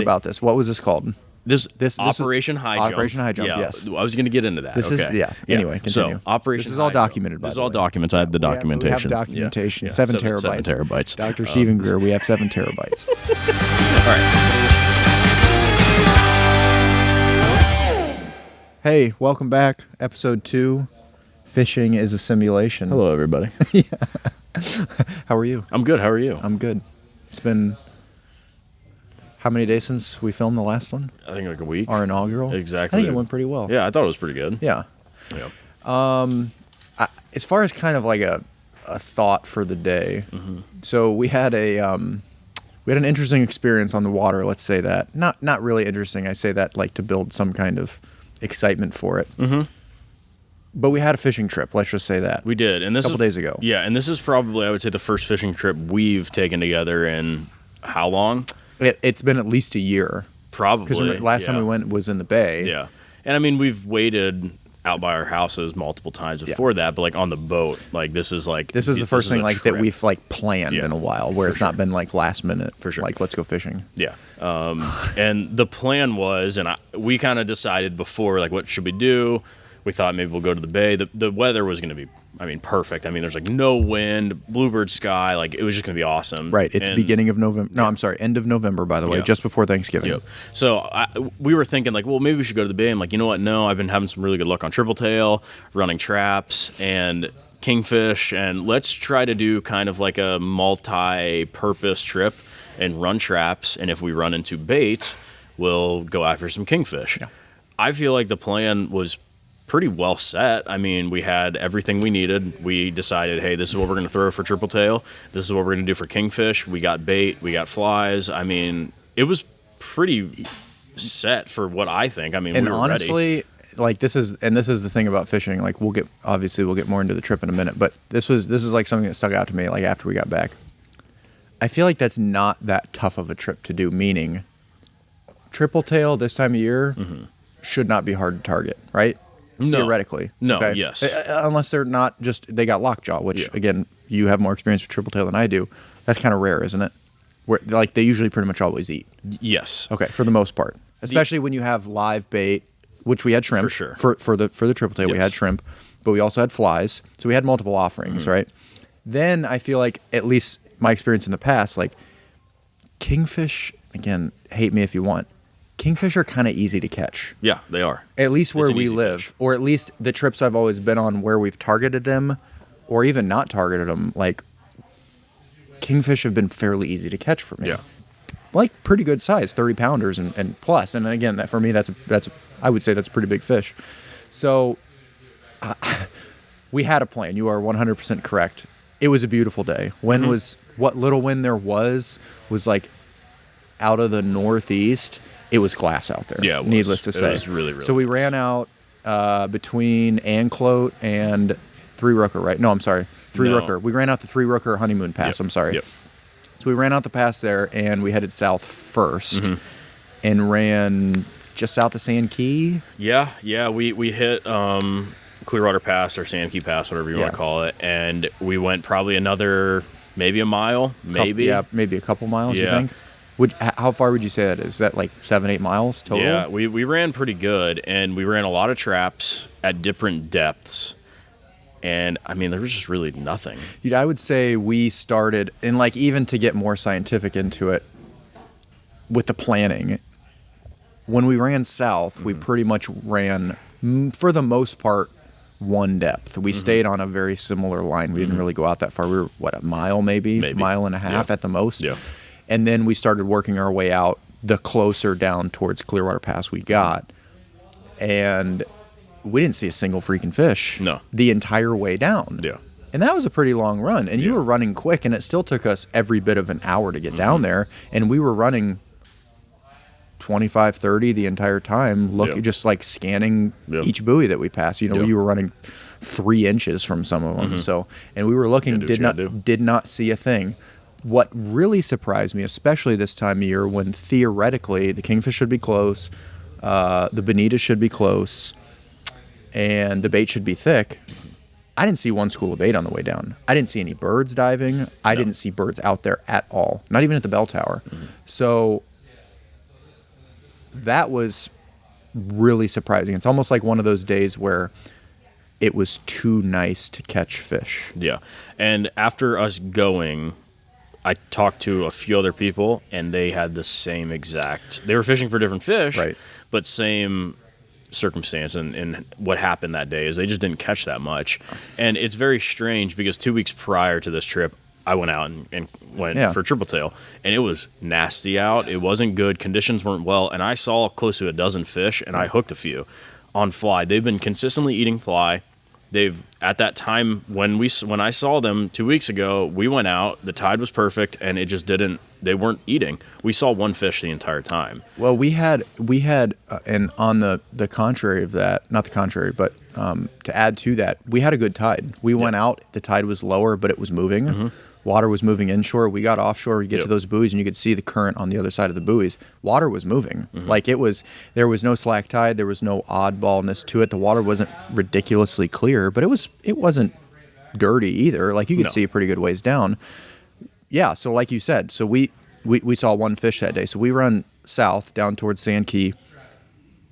about this. What was this called? This Operation High Jump. Operation High Jump, yeah, yes. I was going to get into that. This okay. is Anyway, continue. So Operation. This is all High Jump. documented. By This is the all way. documents. I have the documentation. We have documentation. Yeah. 7 terabytes. 7 terabytes. Dr. Stephen Greer, we have 7 terabytes. All right. Hey, welcome back. Episode 2. Fishing is a simulation. Hello, everybody. How are you? I'm good. How are you? I'm good. It's been how many days since we filmed the last one? I think like a week. Our inaugural. Exactly. I think it went pretty well. Yeah, I thought it was pretty good. Yeah. Yeah. As far as kind of like a thought for the day, so we had an interesting experience on the water. Let's say that. Not really interesting. I say that like to build some kind of excitement for it. Mm-hmm. But we had a fishing trip. Let's just say that we did, and this a couple days ago. Yeah, and this is probably, I would say, the first fishing trip we've taken together in how long? It's been at least a year. Probably. Because last time we went was in the bay. Yeah. And I mean, we've waited out by our houses multiple times before that, but like on the boat, like this is the first thing like that we've like planned in a while, where it's not been like last minute. For sure. Like, let's go fishing. Yeah. And the plan was, and we kind of decided before, like, what should we do? We thought maybe we'll go to the bay. The weather was going to be, I mean, perfect. I mean, there's like no wind, bluebird sky. Like, it was just going to be awesome. Right. It's beginning of November. No, I'm sorry, end of November, by the way, just before Thanksgiving. Yep. So we were thinking, like, well, maybe we should go to the bay. I'm like, you know what? No, I've been having some really good luck on triple tail, running traps, and kingfish. And let's try to do kind of like a multi-purpose trip and run traps. And if we run into bait, we'll go after some kingfish. Yeah. I feel like the plan was pretty well set. I mean, we had everything we needed. We decided, hey, this is what we're going to throw for triple tail. This is what we're going to do for kingfish. We got bait. We got flies. I mean, it was pretty set for what I think. I mean, and we were honestly, ready. Like this is the thing about fishing. Like we'll get more into the trip in a minute, but this is like something that stuck out to me. Like after we got back, I feel like that's not that tough of a trip to do. Meaning, triple tail this time of year should not be hard to target, right? No. Theoretically. No, okay? yes. Unless they're not they got lockjaw, which, again, you have more experience with triple tail than I do. That's kind of rare, isn't it? Where, like, they usually pretty much always eat. Yes. Okay, for the most part. Especially when you have live bait, which we had shrimp. For sure. For the triple tail, we had shrimp, but we also had flies. So we had multiple offerings, right? Then I feel like, at least my experience in the past, like, kingfish, again, hate me if you want, kingfish are kind of easy to catch. Yeah, they are. At least where we live, fish. Or at least the trips I've always been on where we've targeted them, or even not targeted them. Like, kingfish have been fairly easy to catch for me. Yeah, like pretty good size, 30-pounders and plus. And again, that for me, I would say that's a pretty big fish. So we had a plan. You are 100% correct. It was a beautiful day. What little wind there was like out of the northeast. It was glass out there. Yeah, it was. Needless to say. It was really, really So we ran out between Anclote and Three Rooker, right? No, I'm sorry. Three Rooker. We ran out the Three Rooker honeymoon pass. Yep. I'm sorry. Yep. So we ran out the pass there, and we headed south first and ran just south of Sand Key. Yeah. We hit Clearwater Pass or Sand Key Pass, whatever you want to call it, and we went probably another maybe a mile, maybe. Maybe a couple miles, you think? How far would you say that is? Is that like 7-8 miles total? Yeah, we ran pretty good, and we ran a lot of traps at different depths. And, I mean, there was just really nothing. Dude, I would say we started, and like even to get more scientific into it, with the planning, when we ran south, we pretty much ran, for the most part, one depth. We stayed on a very similar line. We didn't really go out that far. We were, a mile maybe? Mile and a half at the most. Yeah. And then we started working our way out the closer down towards Clearwater Pass we got. And we didn't see a single freaking fish. No. The entire way down. Yeah. And that was a pretty long run. And you were running quick, and it still took us every bit of an hour to get down there. And we were running 25, 30 the entire time, just like scanning each buoy that we passed. You were running 3 inches from some of them. So, and we were looking, did not see a thing. What really surprised me, especially this time of year when theoretically the kingfish should be close, the bonitas should be close, and the bait should be thick, I didn't see one school of bait on the way down. I didn't see any birds diving. I didn't see birds out there at all, not even at the bell tower. So that was really surprising. It's almost like one of those days where it was too nice to catch fish. Yeah. And after us going, I talked to a few other people, and they had the same exact. They were fishing for different fish, Right. but same circumstance. And what happened that day is they just didn't catch that much. And it's very strange because 2 weeks prior to this trip, I went out and went for triple tail, and it was nasty out. It wasn't good. Conditions weren't well, and I saw close to a dozen fish, and I hooked a few on fly. They've been consistently eating fly. They've at that time when I saw them 2 weeks ago, we went out. The tide was perfect, and it just didn't. They weren't eating. We saw one fish the entire time. Well, we had, and on the contrary of that, not the contrary, but to add to that, we had a good tide. We went out. The tide was lower, but it was moving. Mm-hmm. Water was moving inshore. We got offshore. We get to those buoys, and you could see the current on the other side of the buoys. Water was moving. Mm-hmm. Like there was no slack tide. There was no oddballness to it. The water wasn't ridiculously clear, but it wasn't dirty either. Like you could see a pretty good ways down. Yeah. So like you said, so we saw one fish that day. So we run south down towards Sand Key.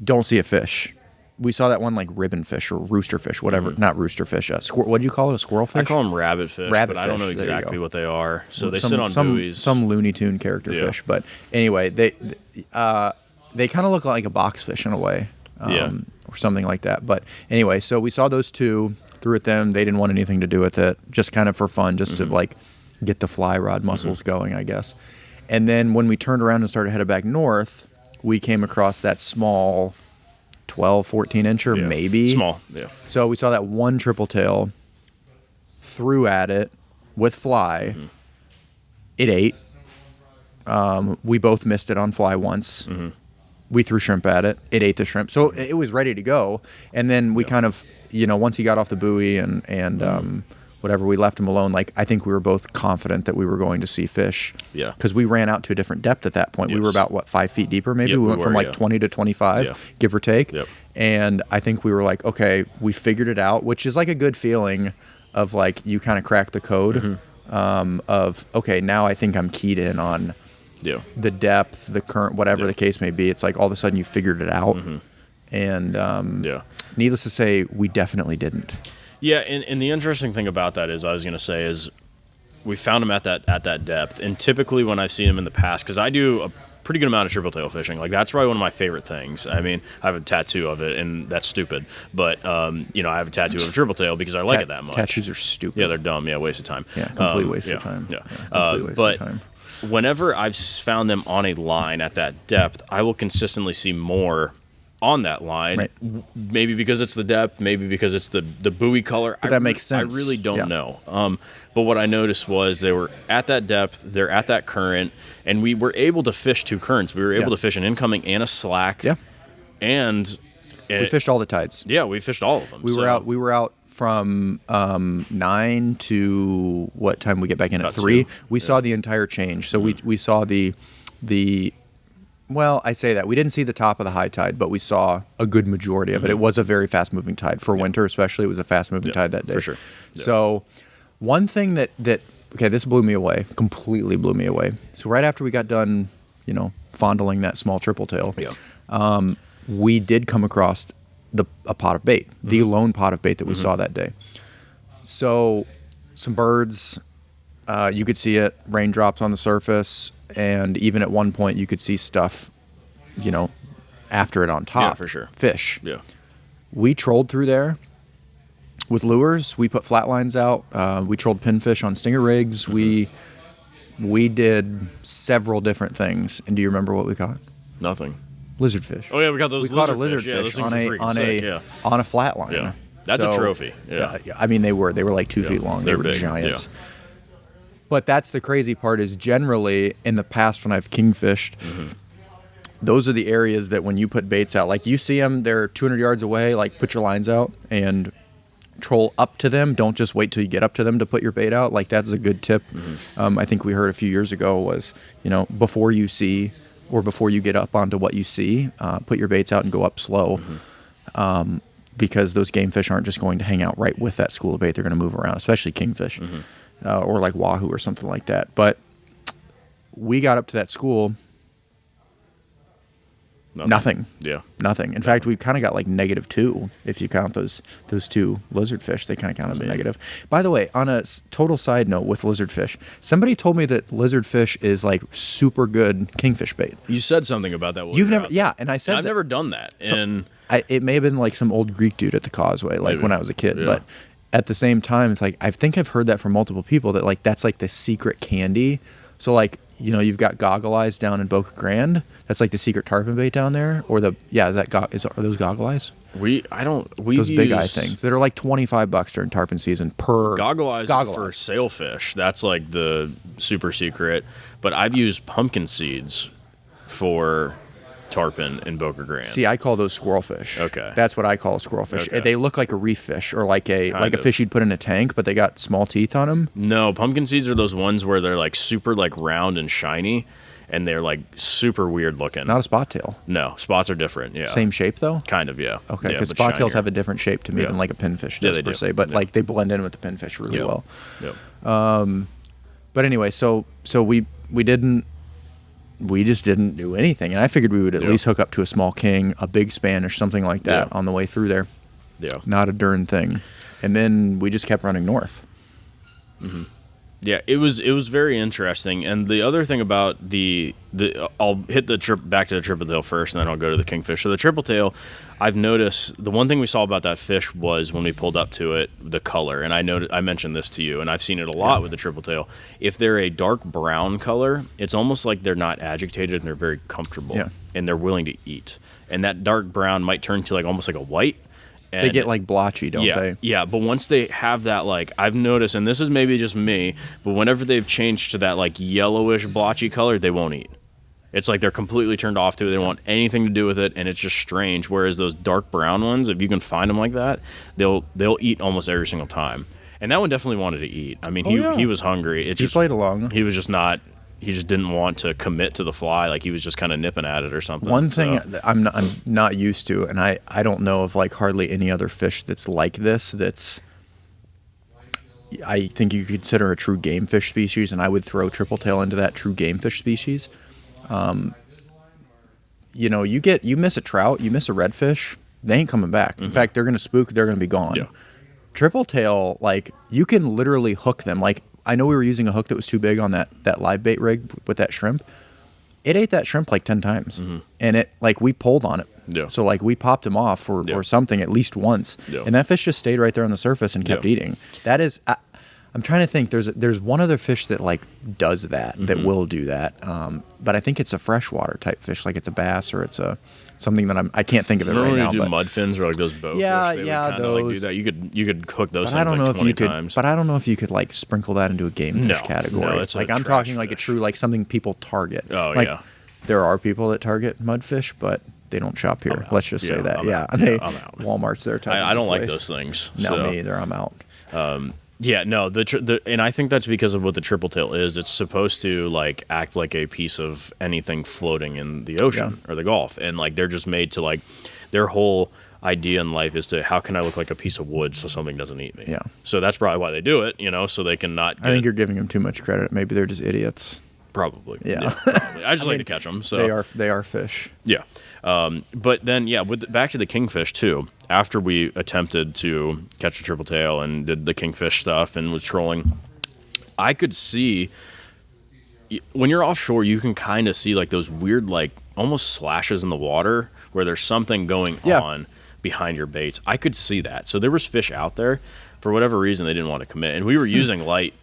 Don't see a fish. We saw that one like ribbon fish or rooster fish, whatever. Mm-hmm. Not rooster fish. What do you call it? A squirrel fish? I call them rabbit fish, but I don't know exactly what they are. So they sit on buoys. Some Looney Tune character fish. But anyway, they kind of look like a boxfish in a way, or something like that. But anyway, so we saw those two, threw at them. They didn't want anything to do with it, just kind of for fun, just to like get the fly rod muscles going, I guess. And then when we turned around and started headed back north, we came across that small 12, 14-incher, maybe. Small, yeah. So we saw that one triple tail, threw at it with fly. Mm-hmm. It ate. We both missed it on fly once. Mm-hmm. We threw shrimp at it. It ate the shrimp. So it was ready to go. And then we kind of, once he got off the buoy and whatever, we left him alone. Like, I think we were both confident that we were going to see fish. Yeah. Because we ran out to a different depth at that point. Yes. We were about, 5 feet deeper maybe? Yep, we went from 20 to 25, give or take. Yep. And I think we were like, okay, we figured it out, which is like a good feeling of like you kind of crack the code of, okay, now I think I'm keyed in on the depth, the current, whatever the case may be. It's like all of a sudden you figured it out. Mm-hmm. And needless to say, we definitely didn't. Yeah, and the interesting thing about that is, I was going to say, is we found them at that depth. And typically when I've seen them in the past, because I do a pretty good amount of triple tail fishing, like that's probably one of my favorite things. I mean, I have a tattoo of it, and that's stupid. But, I have a tattoo of a triple tail because I like it that much. Tattoos are stupid. Yeah, they're dumb. Yeah, waste of time. Yeah, complete waste of time. Yeah. Complete waste of time. Whenever I've found them on a line at that depth, I will consistently see more on that line. Right. Maybe because it's the depth, maybe because it's the buoy color. But that makes sense. I really don't know. But what I noticed was they were at that depth, they're at that current, and we were able to fish two currents. We were able to fish an incoming and a slack. Yeah. And we fished all the tides. Yeah, we fished all of them. We were out from 9 to what time we get back in at 3. 2. We saw the entire change. So we saw the well, I say that. We didn't see the top of the high tide, but we saw a good majority of it. It was a very fast-moving tide. For winter especially, it was a fast-moving tide that day. For sure. Yeah. So one thing that this blew me away, completely blew me away. So right after we got done, fondling that small triple tail, we did come across a pot of bait, the lone pot of bait that we saw that day. So some birds, you could see it, raindrops on the surface, and even at one point you could see stuff, after it on top. Yeah, for sure. Fish. Yeah. We trolled through there with lures. We put flat lines out. We trolled pinfish on stinger rigs. We did several different things. And do you remember what we caught? Nothing. Lizardfish. Oh yeah, we got those. We caught a lizardfish on a flat line. Yeah. That's a trophy. Yeah. I mean, they were like 2 feet long. They were big. Giants. Yeah. But that's the crazy part is generally in the past when I've kingfished, those are the areas that when you put baits out, like you see them, they're 200 yards away, like put your lines out and troll up to them. Don't just wait till you get up to them to put your bait out. Like that's a good tip. I think we heard a few years ago was, before you see or before you get up onto what you see, put your baits out and go up slow. Because those game fish aren't just going to hang out right with that school of bait. They're going to move around, especially kingfish. Or like wahoo or something like that. But we got up to that school. Nothing. Yeah. Nothing. In fact, we kind of got like -2 if you count those two lizardfish. They kind of count as a negative. By the way, on a total side note with lizardfish, somebody told me that lizardfish is like super good kingfish bait. You said something about that. You've never, yeah, and I said I've never done that. And it may have been like some old Greek dude at the Causeway, like when I was a kid. But at the same time, it's like I think I've heard that from multiple people that like that's like the secret candy. So like, you know, you've got Goggle Eyes down in Boca Grande. That's like the secret tarpon bait down there. Or are those Goggle Eyes? Those big eye things that are like $25 during tarpon season per Goggle Eyes for sailfish. That's like the super secret. But I've used pumpkin seeds for tarpon in Boca Grande. See, I call those squirrelfish. Okay. That's what I call a squirrelfish. Okay. They look like a reef fish or like a fish you'd put in a tank, but they got small teeth on them. No, pumpkin seeds are those ones where they're like super like round and shiny, and they're like super weird looking. Not a spot tail. No, spots are different. Yeah. Same shape though? Kind of, yeah. Okay, yeah, because spot tails have a different shape to me than like a pinfish does per se, but like they blend in with the pinfish really well. Yep. But anyway, so we just didn't do anything, and I figured we would at least hook up to a small king, a big Spanish, something like that on the way through there. Yeah. Not a darn thing. And then we just kept running north. Mm-hmm. Yeah, it was very interesting. And the other thing about I'll hit the trip back to the triple tail first, and then I'll go to the kingfish. So the triple tail, I've noticed the one thing we saw about that fish was when we pulled up to it, the color. And I mentioned this to you, and I've seen it a lot with the triple tail. If they're a dark brown color, it's almost like they're not agitated and they're very comfortable, and they're willing to eat. And that dark brown might turn to like almost like a white. And they get like blotchy, don't they? Yeah, but once they have that, like, I've noticed, and this is maybe just me, but whenever they've changed to that like yellowish blotchy color, they won't eat. It's like they're completely turned off to it. They don't want anything to do with it, and it's just strange. Whereas those dark brown ones, if you can find them like that, they'll eat almost every single time. And that one definitely wanted to eat. I mean, he was hungry. He played along. He was just not. He just didn't want to commit to the fly. Like he was just kind of nipping at it or something. One thing that I'm not used to, and I don't know of like hardly any other fish that's like this. That's I think you could consider a true game fish species, and I would throw triple tail into that true game fish species. You know, you miss a trout, you miss a redfish, they ain't coming back. In fact, they're gonna spook. They're gonna be gone. Yeah. Triple tail, like you can literally hook them. Like I know we were using a hook that was too big on that live bait rig with that shrimp. It ate that shrimp like 10 times, and it like we pulled on it. Yeah. So like we popped him off or something at least once, and that fish just stayed right there on the surface and kept eating. That is, I'm trying to think. There's one other fish that like does that that will do that, but I think it's a freshwater type fish, like it's a bass or it's a something that I can't think of it right now. Do mud fins or like those bowfish. Those. Like do that. You could hook those. But I don't know like if you could. times. But I don't know if you could like sprinkle that into a game fish category. No, it's like a I'm trash talking like a fish. true like something people target. Oh like, yeah. There are people that target mudfish, but they don't shop here. Let's just say that. I'm out. I'm out. Walmart's their type. I don't like those things. No, me either. I'm out. Yeah, no, and I think that's because of what the triple tail is. It's supposed to like act like a piece of anything floating in the ocean or the Gulf, and like they're just made to like their whole idea in life is to how can I look like a piece of wood so something doesn't eat me. Yeah. So that's probably why they do it, you know, so they can not. I think you're giving them too much credit. Maybe they're just idiots. Probably. Yeah. Probably. I just like to catch them. So they are fish. Yeah. But then, back to the kingfish, too. After we attempted to catch a triple tail and did the kingfish stuff and was trolling, I could see, when you're offshore, you can kind of see, like, those weird, like, almost slashes in the water where there's something going on behind your baits. I could see that. So there was fish out there. For whatever reason, they didn't want to commit. And we were using light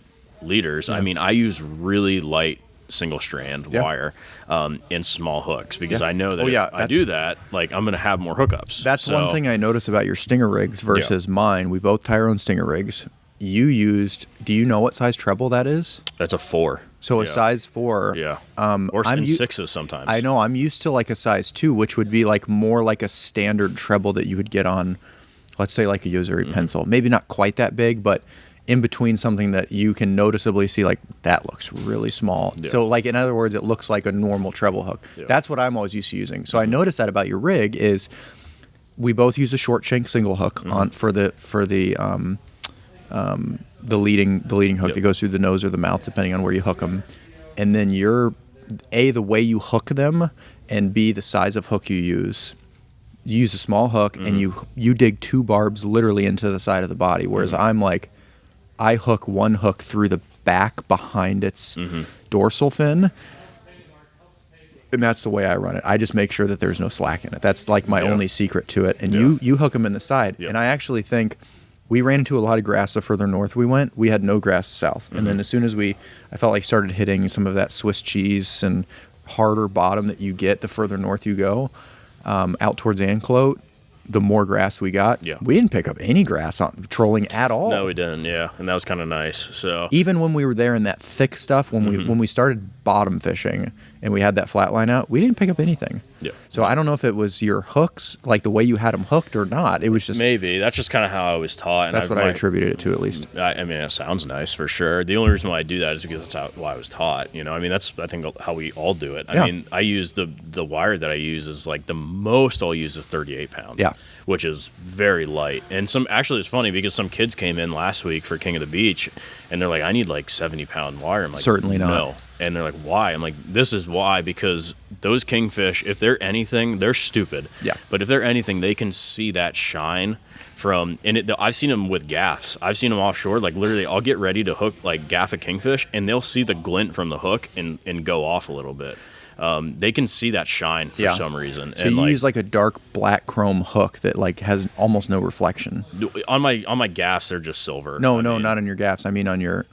leaders. I mean, I use really light single strand wire and small hooks because I know that if I do that, like I'm going to have more hookups. That's one thing I notice about your stinger rigs versus mine. We both tie our own stinger rigs. You used, do you know what size treble that is? That's a 4. So a size 4. Yeah. Or in 6s sometimes. I know. I'm used to like a size 2, which would be like more like a standard treble that you would get on, let's say like a Yozuri pencil. Maybe not quite that big, but in between something that you can noticeably see, like, that looks really small. Yeah. So, like, in other words, it looks like a normal treble hook. Yeah. That's what I'm always used to using. So I noticed that about your rig is we both use a short shank single hook on for the leading hook that goes through the nose or the mouth, depending on where you hook them. And then the way you hook them and B, the size of hook you use a small hook and you dig 2 barbs literally into the side of the body, whereas I'm like, I hook 1 hook through the back behind its dorsal fin, and that's the way I run it. I just make sure that there's no slack in it. That's like my only secret to it. And you hook them in the side, and I actually think we ran into a lot of grass the further north we went. We had no grass south, and then as soon as I felt like started hitting some of that Swiss cheese and harder bottom that you get the further north you go, out towards Anclote, the more grass we got. Yeah. We didn't pick up any grass on trolling at all. No, we didn't. Yeah, and that was kind of nice. So even when we were there in that thick stuff, when we started bottom fishing and we had that flat line out, we didn't pick up anything. Yeah. So I don't know if it was your hooks, like the way you had them hooked, or not. It was just maybe that's just kind of how I was taught. And that's what I attributed it to, at least. I mean, it sounds nice for sure. The only reason why I do that is because that's how I was taught. You know, I mean, that's I think how we all do it. I mean, I use the wire that I use is like the most I'll use is 38 pounds. Yeah. Which is very light. And actually it's funny because some kids came in last week for King of the Beach and they're like, I need like 70-pound wire. I'm like, certainly not. No. And they're like, why? I'm like, this is why, because those kingfish, if they're anything, they're stupid. Yeah. But if they're anything, they can see that shine from, and I've seen them with gaffs. I've seen them offshore. Like literally, I'll get ready to hook, like gaff a kingfish, and they'll see the glint from the hook and go off a little bit. They can see that shine for some reason. So and you use like a dark black chrome hook that like has almost no reflection. On my gaffs, they're just silver. No, not on your gaffs. I mean on your.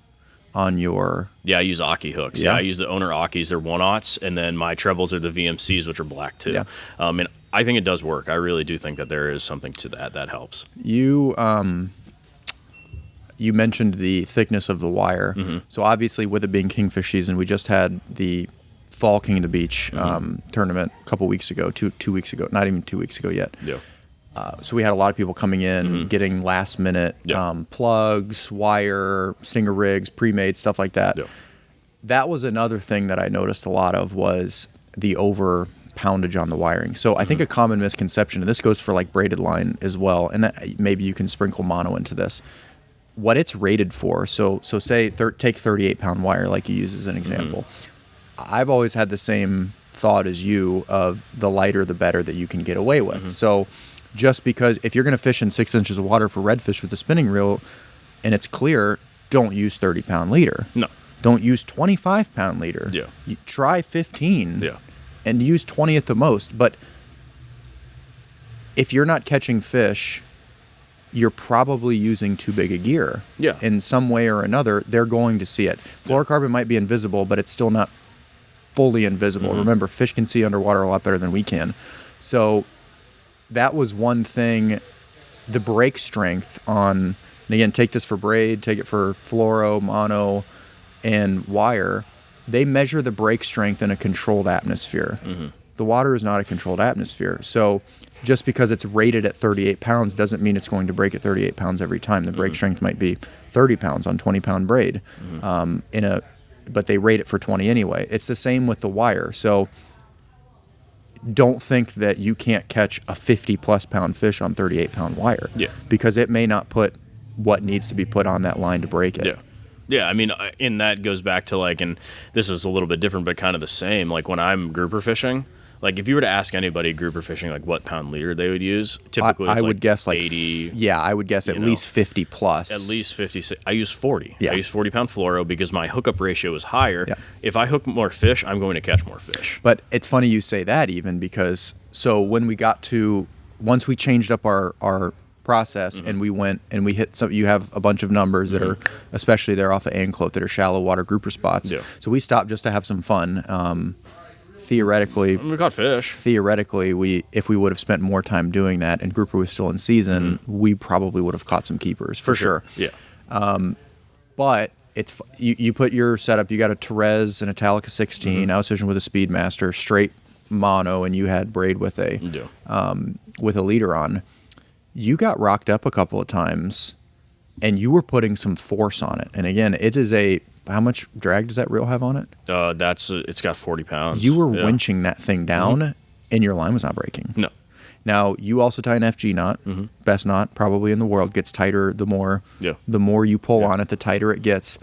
Yeah, I use Aki hooks. Yeah, I use the Owner Akis. They're 1/0s, and then my trebles are the VMCs, which are black too. Yeah. And I think it does work. I really do think that there is something to that helps. You mentioned the thickness of the wire. So obviously, with it being kingfish season, we just had the fall King of the Beach tournament a couple weeks ago, two weeks ago, not even 2 weeks ago yet. Yeah. So we had a lot of people coming in, getting last minute plugs, wire, stinger rigs, pre-made, stuff like that. Yeah. That was another thing that I noticed a lot of was the over poundage on the wiring. So I think a common misconception, and this goes for like braided line as well, and maybe you can sprinkle mono into this, what it's rated for. So say take 38-pound wire like you use as an example. I've always had the same thought as you of the lighter the better that you can get away with. So just because if you're going to fish in 6 inches of water for redfish with a spinning reel and it's clear, don't use 30-pound leader. No. Don't use 25-pound leader. Yeah. You try 15. Yeah. And use 20 at the most. But if you're not catching fish, you're probably using too big a gear. Yeah. In some way or another, they're going to see it. Fluorocarbon might be invisible, but it's still not fully invisible. Remember, fish can see underwater a lot better than we can. So that was one thing. The break strength on, and again, take this for braid, take it for fluoro, mono, and wire. They measure the break strength in a controlled atmosphere. The water is not a controlled atmosphere. So just because it's rated at 38 pounds doesn't mean it's going to break at 38 pounds every time. The break strength might be 30 pounds on 20-pound braid, but they rate it for 20 anyway. It's the same with the wire. So don't think that you can't catch a 50-plus pound fish on 38-pound wire. Yeah. Because it may not put what needs to be put on that line to break it. Yeah. Yeah, I mean, and that goes back to like, and this is a little bit different, but kind of the same. Like when I'm grouper fishing, like if you were to ask anybody grouper fishing, like what pound leader they would use, typically I would guess like 80. Yeah, I would guess at least 50 plus. At least 50. I use 40. Yeah. I use 40-pound fluoro because my hookup ratio is higher. Yeah. If I hook more fish, I'm going to catch more fish. But it's funny you say that even because when we got to, once we changed up our process and we went and we hit some, you have a bunch of numbers that are, especially there off of Anclote, that are shallow water grouper spots. Yeah. So we stopped just to have some fun. Theoretically, we caught fish. Theoretically, if we would have spent more time doing that and grouper was still in season, we probably would have caught some keepers for sure. Yeah. But it's you put your setup. You got a Therese and a Talica 16. I was fishing with a Speedmaster, straight mono, and you had braid with a leader on. You got rocked up a couple of times, and you were putting some force on it. And again, it is how much drag does that reel have on it? It's got 40 pounds. You were winching that thing down, and your line was not breaking. No. Now, you also tie an FG knot. Best knot probably in the world. Gets tighter the more you pull on it, the tighter it gets.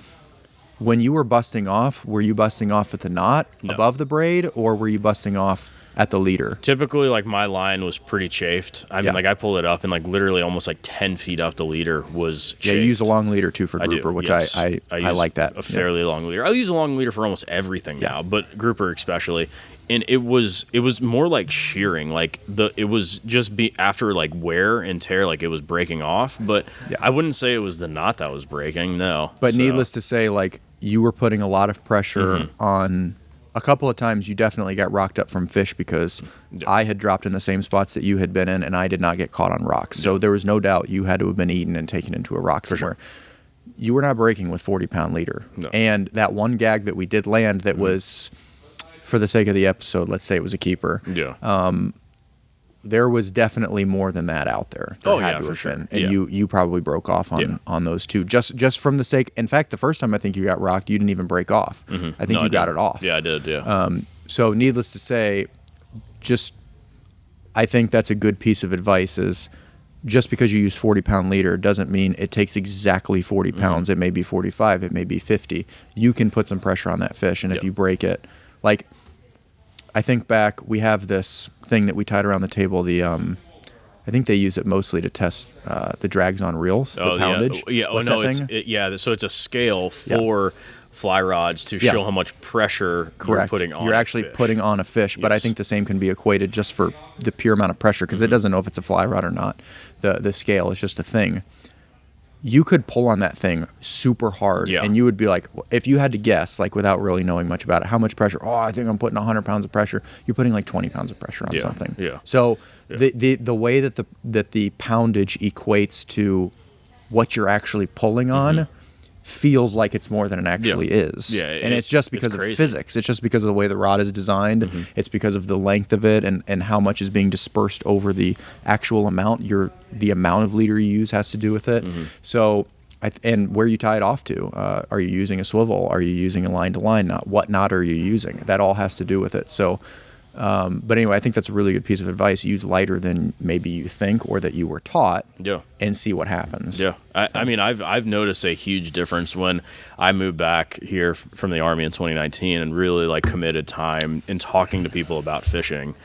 When you were busting off, were you busting off at the knot above the braid, or were you busting off at the leader? Typically, like my line was pretty chafed. I mean, like I pulled it up and like literally almost like 10 feet up the leader was chafed. Yeah, you use a long leader too for grouper, which yes. I like that. A fairly long leader. I use a long leader for almost everything now, but grouper especially. And it was more like shearing. Like it was just after like wear and tear, like it was breaking off. But I wouldn't say it was the knot that was breaking. No. But needless to say, like you were putting a lot of pressure on. A couple of times you definitely got rocked up from fish because I had dropped in the same spots that you had been in, and I did not get caught on rocks. So there was no doubt you had to have been eaten and taken into a rock somewhere. Sure. You were not breaking with 40-pound leader. No. And that one gag that we did land that was, for the sake of the episode, let's say it was a keeper. Yeah. There was definitely more than that out there. For sure. And you probably broke off on those two. Just from the sake. In fact, the first time I think you got rocked, you didn't even break off. I think you got it off. Yeah, I did. Yeah. So needless to say, I think that's a good piece of advice. Is just because you use 40-pound leader doesn't mean it takes exactly 40 pounds. It may be 45. It may be 50. You can put some pressure on that fish, and if you break it, like. I think back, we have this thing that we tied around the table. I think they use it mostly to test the drags on reels, the poundage. Yeah. What's that thing? So it's a scale for fly rods to show how much pressure you're putting on. You're actually putting on a fish, but I think the same can be equated just for the pure amount of pressure because it doesn't know if it's a fly rod or not. The scale is just a thing. You could pull on that thing super hard, and you would be like, if you had to guess, like without really knowing much about it, how much pressure? Oh, I think I'm putting 100 pounds of pressure. You're putting like 20 pounds of pressure on something. Yeah. So the way that the poundage equates to what you're actually pulling on feels like it's more than it actually is. Yeah, and it's just because of physics. It's just because of the way the rod is designed. It's because of the length of it and how much is being dispersed over the actual amount. The amount of leader you use has to do with it. So, and where you tie it off to. Are you using a swivel? Are you using a line-to-line knot? What knot are you using? That all has to do with it. So, but anyway, I think that's a really good piece of advice. Use lighter than maybe you think or that you were taught, and see what happens. Yeah, I mean, I've noticed a huge difference when I moved back here from the Army in 2019 and really like committed time in talking to people about fishing.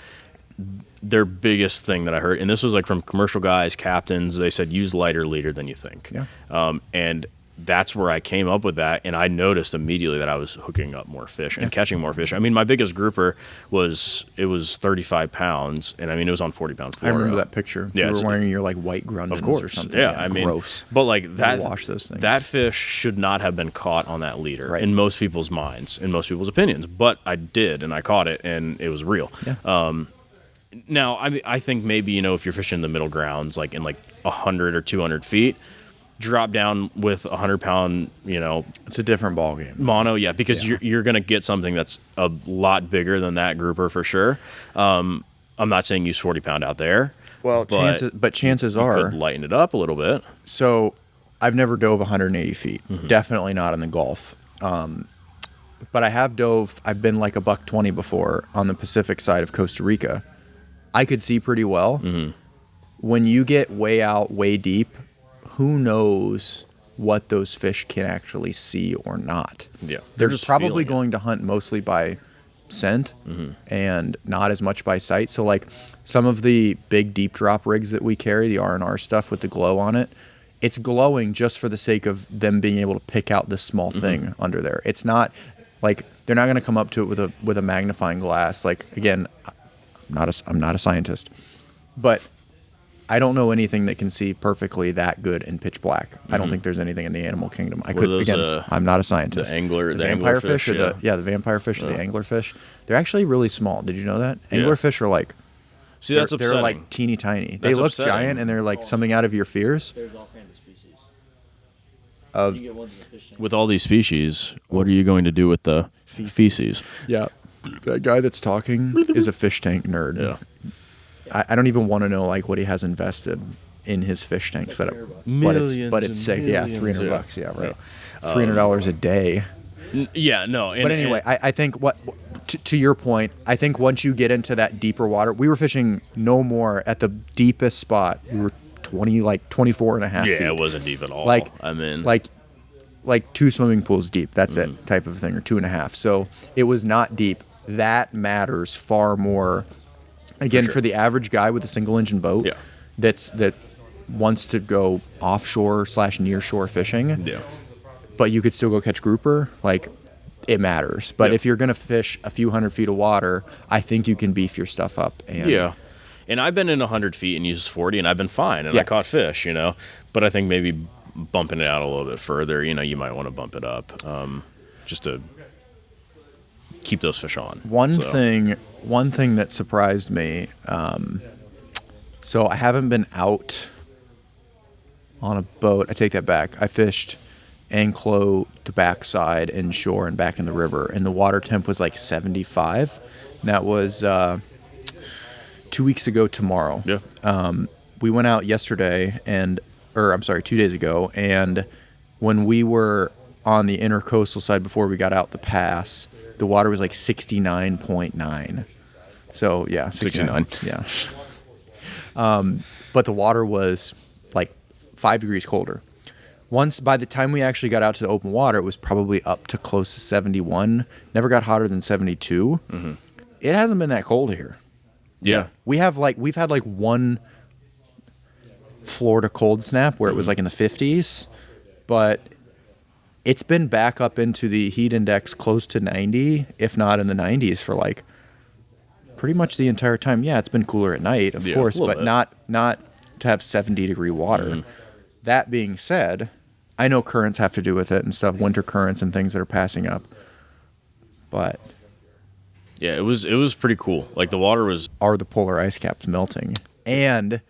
Their biggest thing that I heard, and this was like from commercial guys, captains, they said use lighter leader than you think. Yeah. And that's where I came up with that, and I noticed immediately that I was hooking up more fish and catching more fish. I mean, my biggest grouper was 35 pounds, and I mean it was on 40-pound fluoro. I remember that picture. You were wearing your like white Grundens or something. Yeah, I mean, gross. But like that, wash those things. That fish should not have been caught on that leader in most people's minds, in most people's opinions. But I did, and I caught it, and it was real. Yeah. Now, I think maybe if you're fishing the middle grounds, like in like 100 or 200 feet. Drop down with 100-pound, it's a different ball game. Mono, because you're going to get something that's a lot bigger than that grouper for sure. I'm not saying use 40-pound out there. Well, chances are you could lighten it up a little bit. So, I've never dove 180 feet. Definitely not in the Gulf. But I have dove. I've been like $120 before on the Pacific side of Costa Rica. I could see pretty well. When you get way out, way deep. Who knows what those fish can actually see or not? Yeah, they're probably going to hunt mostly by scent and not as much by sight. So like some of the big deep drop rigs that we carry, the R&R stuff with the glow on it, it's glowing just for the sake of them being able to pick out this small thing under there. It's not like they're not going to come up to it with a magnifying glass. Like again, I'm not a scientist, but I don't know anything that can see perfectly that good in pitch black. I don't think there's anything in the animal kingdom. I'm not a scientist. The vampire fish or the vampire fish or the angler fish. They're actually really small. Did you know that? Angler fish are like that's upsetting. They're like teeny tiny. That's they look upsetting. giant and they're like something out of your fears. There's all kinds of species. With all these species, what are you going to do with the feces? Yeah. That guy that's talking is a fish tank nerd. Yeah. I don't even want to know like what he has invested in his fish tank setup. But it's sick. Yeah, $300. Yeah, right. $300 a day. Yeah, no. But anyway, I think to your point, I think once you get into that deeper water, we were fishing no more at the deepest spot. We were 24 and a half feet. Yeah, it wasn't deep at all. Like 2 swimming pools deep. That's it, type of thing, or 2.5. So it was not deep. That matters far more Again, sure. for the average guy with a single engine boat, Yeah. that wants to go offshore / nearshore fishing, Yeah. but you could still go catch grouper, like it matters. But Yep. if you're gonna fish a few hundred feet of water, I think you can beef your stuff up. And Yeah. And I've been in 100 feet and used 40, and I've been fine, and I Yeah. caught fish, But I think maybe bumping it out a little bit further, you might want to bump it up just to keep those fish on. One thing that surprised me. So I haven't been out on a boat. I take that back. I fished Anclo, the backside, inshore, and back in the river, and the water temp was like 75. And that was 2 weeks ago tomorrow. Yeah. We went out yesterday, 2 days ago, and when we were on the intercoastal side before we got out the pass, the water was like 69.9. So yeah, 69. Yeah. But the water was like 5 degrees colder. By the time we actually got out to the open water, it was probably up to close to 71. Never got hotter than 72. Mm-hmm. It hasn't been that cold here. Yeah. We've had like one Florida cold snap where it was like in the 50s, but it's been back up into the heat index close to 90, if not in the 90s for like pretty much the entire time. Yeah, it's been cooler at night, of course, but bit. not to have 70-degree water. Mm-hmm. That being said, I know currents have to do with it and stuff, winter currents and things that are passing up. But yeah, it was pretty cool. Like the water was. Are the polar ice caps melting? And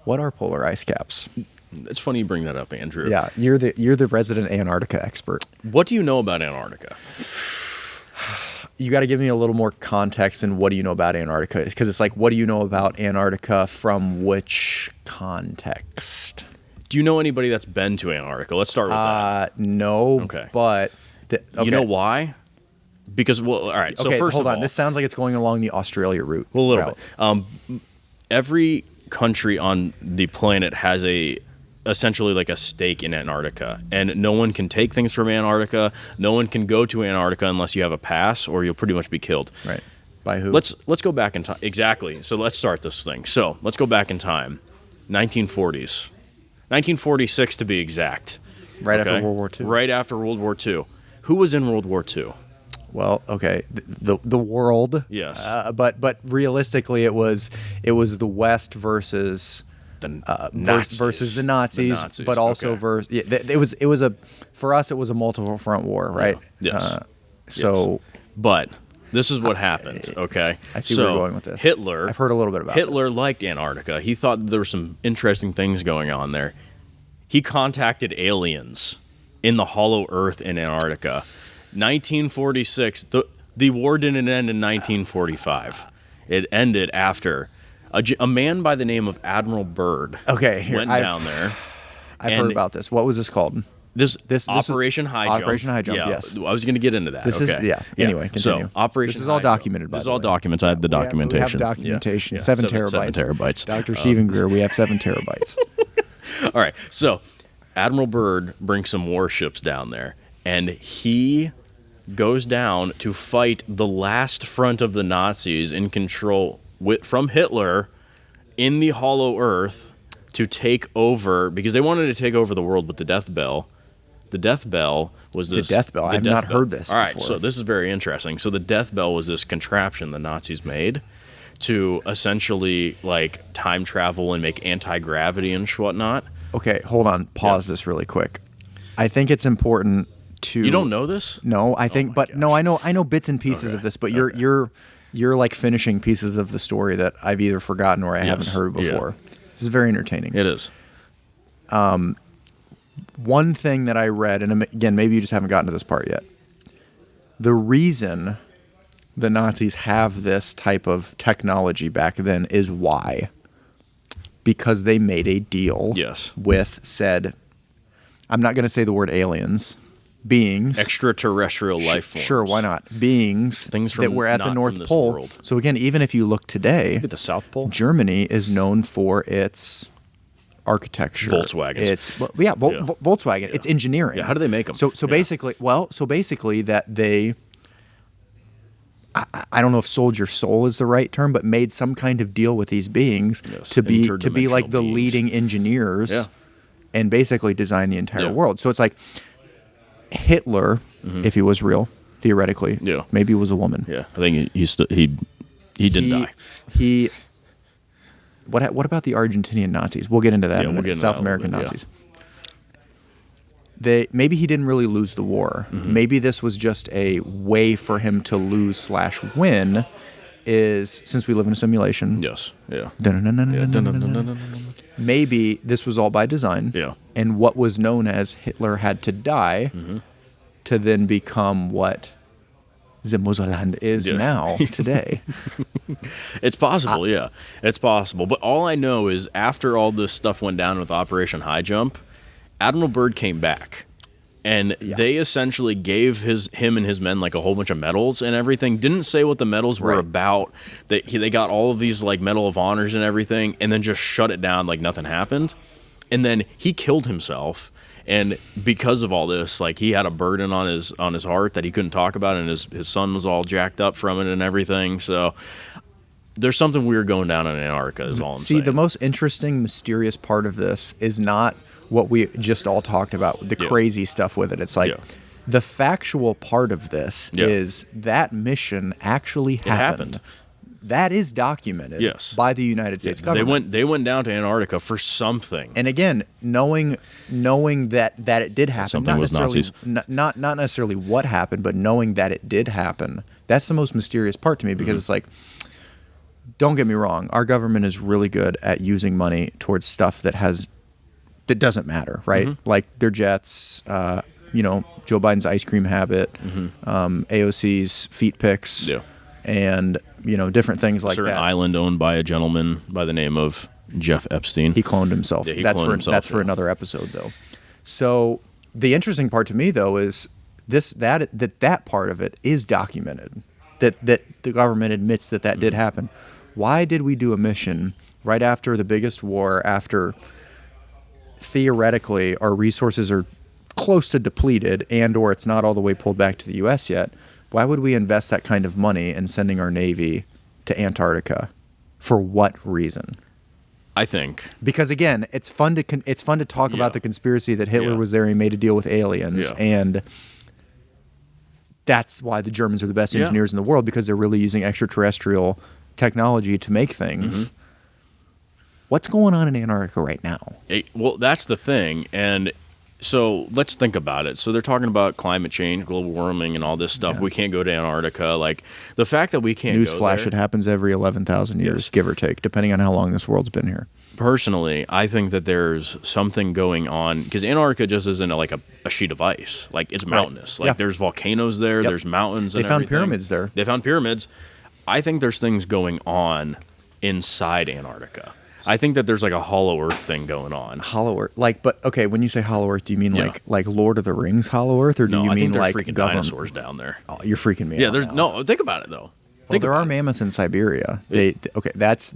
what are polar ice caps? It's funny you bring that up, Andrew. Yeah, you're the resident Antarctica expert. What do you know about Antarctica? You got to give me a little more context and what do you know about Antarctica? Because it's like, what do you know about Antarctica from which context? Do you know anybody that's been to Antarctica? Let's start with that. No. Okay. But okay. You know why? Because all right. So okay, first hold of on. all, This sounds like it's going along the Australia route. Well, a little bit. Every country on the planet has essentially like a stake in Antarctica, and no one can take things from Antarctica. No one can go to Antarctica unless you have a pass, or you'll pretty much be killed. Right. By who? Let's go back in time. Exactly. So let's start this thing. So let's go back in time. 1940s. 1946 to be exact. Right after World War II. Right after World War II. Who was in World War II? Well, okay, the world. Yes. But realistically, it was the West versus the Nazis. versus the Nazis, but also okay. it was for us it was a multiple front war, right? Yes. So, but this is what happened. Okay. I see where you're going with this. Hitler. I've heard a little bit about Hitler this. liked Antarctica. He thought there were some interesting things going on there. He contacted aliens in the hollow earth in Antarctica. 1946. The war didn't end in 1945. It ended after a man by the name of Admiral Byrd. Okay, went down there. I've heard about this. What was this called? This Operation High Jump. Operation High Jump. Yeah, yes. I was going to get into that. Anyway, continue. So Operation. This is all High documented. Jump. By This is the all way. documented. I have the documentation. We have documentation. Yeah. 7 terabytes. 7 terabytes. Dr. Stephen Greer. We have 7 terabytes. All right. So Admiral Byrd brings some warships down there, and he goes down to fight the last front of the Nazis in control from Hitler in the hollow earth to take over, because they wanted to take over the world with the death bell. The death bell was this. The death bell. I have not heard this All right, before. so this is very interesting. So the death bell was this contraption the Nazis made to essentially like time travel and make anti-gravity and whatnot. Okay, hold on. Pause this really quick. I think it's important to. You don't know this? No, I think, but gosh. no, I know bits and pieces of this, but you're like finishing pieces of the story that I've either forgotten or I haven't heard before. Yeah. This is very entertaining. It is. One thing that I read, and again, maybe you just haven't gotten to this part yet. The reason the Nazis have this type of technology back then is why? Because they made a deal with said, I'm not going to say the word aliens, beings. Extraterrestrial life forms. Sure, why not? Beings Things that were at the not North from this Pole. world. So again, even if you look today, Maybe the South Pole? Germany is known for its architecture. Volkswagens. Volkswagen. Yeah. It's engineering. Yeah, how do they make them? Yeah, how do they make 'em? Yeah. So basically that they, I'm not going to say the word aliens, beings that were at the North Pole. So again, even if you look today, Germany is known for its architecture. It's volkswagen. It's engineering. Yeah, how do they make 'em? So basically I don't know if sold your soul is the right term, but made some kind of deal with these beings to be like the beings. leading engineers Yeah. and basically design the entire Yeah. world. So it's like Hitler, if he was real, theoretically, Yeah. maybe he was a woman. Yeah, I think he didn't die. What about the Argentinian Nazis? We'll get into that Yeah, in a we'll minute. get into South that a little American bit, yeah. Nazis. Maybe he didn't really lose the war. Maybe this was just a way for him to lose/win. Is since we live in a simulation. Yes. Yeah. Maybe this was all by design. Yeah. And what was known as Hitler had to die to then become what Zimmerland is now today. It's possible, yeah. It's possible. But all I know is after all this stuff went down with Operation High Jump, Admiral Byrd came back. And they essentially gave him and his men like a whole bunch of medals and everything. Didn't say what the medals were about. They got all of these like Medal of Honors and everything, and then just shut it down like nothing happened. And then he killed himself. And because of all this, like he had a burden on his heart that he couldn't talk about, and his son was all jacked up from it and everything. So there's something weird going down in Antarctica. Is all I'm saying. See, the most interesting, mysterious part of this is not what we just all talked about, the crazy stuff with it. It's like the factual part of this is that mission actually happened. That is documented by the United States government. They went down to Antarctica for something. And again, knowing that it did happen, Something was Nazis. not necessarily what happened, but knowing that it did happen. That's the most mysterious part to me, because it's like, don't get me wrong, our government is really good at using money towards stuff that doesn't matter, right? Like their jets, Joe Biden's ice cream habit, AOC's feet pics, and different things like that. An island owned by a gentleman by the name of Jeff Epstein. He cloned himself. Yeah, that's for another episode, though. So the interesting part to me, though, is that part of it is documented. That the government admits that did happen. Why did we do a mission right after the biggest war, after theoretically our resources are close to depleted or it's not all the way pulled back to the U.S. yet? Why would we invest that kind of money in sending our Navy to Antarctica? For what reason? I think because again, it's fun to talk about the conspiracy that Hitler was there and he made a deal with aliens, and that's why the Germans are the best engineers in the world, because they're really using extraterrestrial technology to make things. What's going on in Antarctica right now? Well, that's the thing, and so let's think about it. So they're talking about climate change, global warming, and all this stuff. We can't go to Antarctica. Like the fact that we can't go Newsflash, there, it happens every 11,000 years, give or take, depending on how long this world's been here. Personally, I think that there's something going on, because Antarctica just isn't like a sheet of ice. Like it's mountainous. Like there's volcanoes there. There's mountains. They found pyramids there. They found pyramids. I think there's things going on inside Antarctica. I think that there's like a Hollow Earth thing going on. Hollow Earth, but okay. When you say Hollow Earth, do you mean like Lord of the Rings Hollow Earth, or do you mean like freaking government? dinosaurs down there? Oh, you're freaking me. Yeah, out there's now. think about it though. Well, there are mammoths in Siberia. That's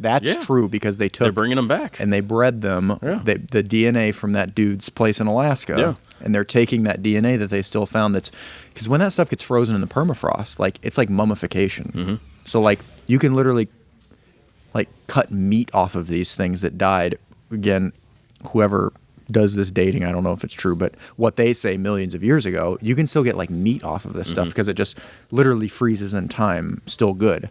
true, because they're bringing them back and they bred them. Yeah. The DNA from that dude's place in Alaska, and they're taking that DNA that they still found. That's because when that stuff gets frozen in the permafrost, like it's like mummification. So like you can literally like cut meat off of these things that died. Again, whoever does this dating, I don't know if it's true, but what they say millions of years ago, you can still get like meat off of this stuff because it just literally freezes in time, still good.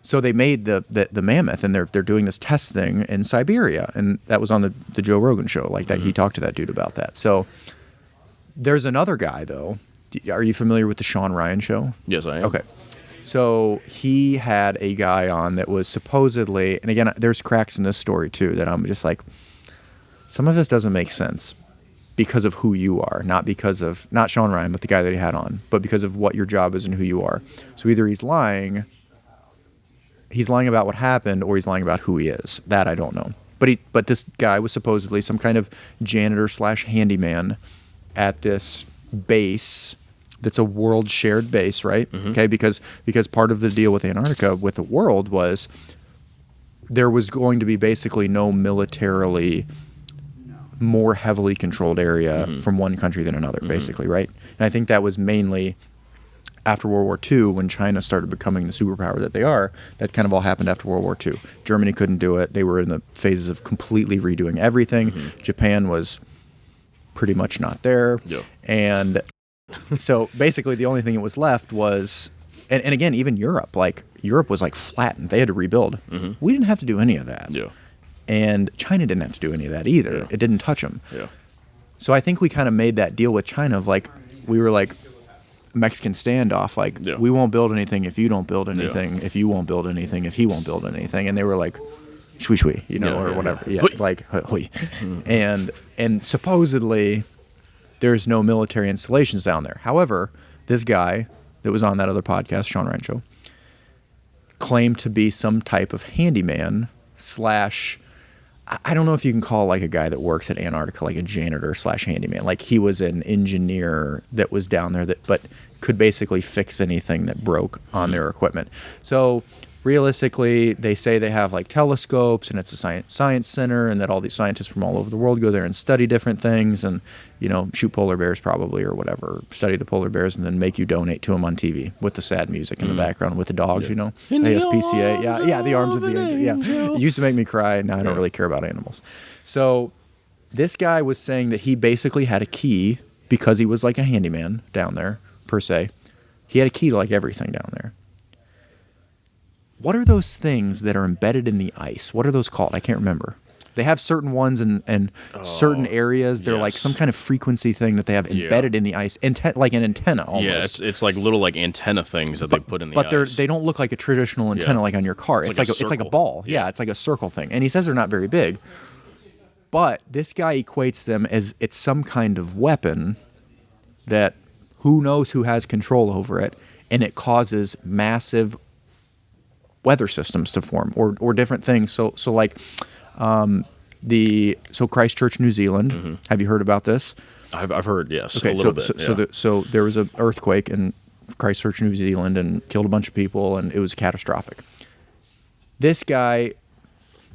So they made the mammoth, and they're doing this test thing in Siberia, and that was on the Joe Rogan show. Like that, he talked to that dude about that. So there's another guy though. Are you familiar with the Sean Ryan show? Yes, I am. Okay. So he had a guy on that was supposedly, and again, there's cracks in this story too that I'm just like, some of this doesn't make sense because of who you are, not Sean Ryan, but the guy that he had on, but because of what your job is and who you are. So either he's lying about what happened, or he's lying about who he is. That I don't know. But this guy was supposedly some kind of janitor / handyman at this base. That's a world shared base, right? Okay, because part of the deal with Antarctica with the world was there was going to be basically no militarily more heavily controlled area from one country than another, basically, right? And I think that was mainly after World War II, when China started becoming the superpower that they are, that kind of all happened after World War II. Germany couldn't do it. They were in the phases of completely redoing everything. Japan was pretty much not there. Yeah. And so basically the only thing that was left was, and again, even Europe, like Europe was like flattened. They had to rebuild. We didn't have to do any of that. Yeah. And China didn't have to do any of that either. Yeah. It didn't touch them. Yeah. So I think we kind of made that deal with China of like, we were like Mexican standoff. Like, Yeah. we won't build anything if you don't build anything, if you won't build anything, if he won't build anything. And they were like, shui shui, you know, or whatever. Yeah, Hui. like, hui. And supposedly there's no military installations down there. However, this guy that was on that other podcast, Sean Ryan Show, claimed to be some type of handyman slash, I don't know if you can call like a guy that works at Antarctica like a janitor slash handyman. Like he was an engineer that was down there but could basically fix anything that broke on their equipment. So realistically, they say they have like telescopes and it's a science center, and that all these scientists from all over the world go there and study different things, and you know, shoot polar bears probably or whatever, study the polar bears, and then make you donate to them on TV with the sad music in the background with the dogs, you know, ASPCA, yeah, the arms of the angel, yeah. It used to make me cry, and now I don't really care about animals. So this guy was saying that he basically had a key because he was like a handyman down there per se. He had a key to like everything down there. What are those things that are embedded in the ice? What are those called? I can't remember. They have certain ones in certain areas. They're like some kind of frequency thing that they have embedded in the ice, like an antenna almost. Yeah, it's like little like antenna things that they put in the ice. But they don't look like a traditional antenna like on your car. It's like a ball. Yeah, it's like a circle thing. And he says they're not very big. But this guy equates them as it's some kind of weapon that who knows who has control over it, and it causes massive weather systems to form or different things. So like Christchurch, New Zealand. Have you heard about this? I've heard, yes. Okay, a little bit. So there was an earthquake in Christchurch, New Zealand, and killed a bunch of people, and it was catastrophic. This guy,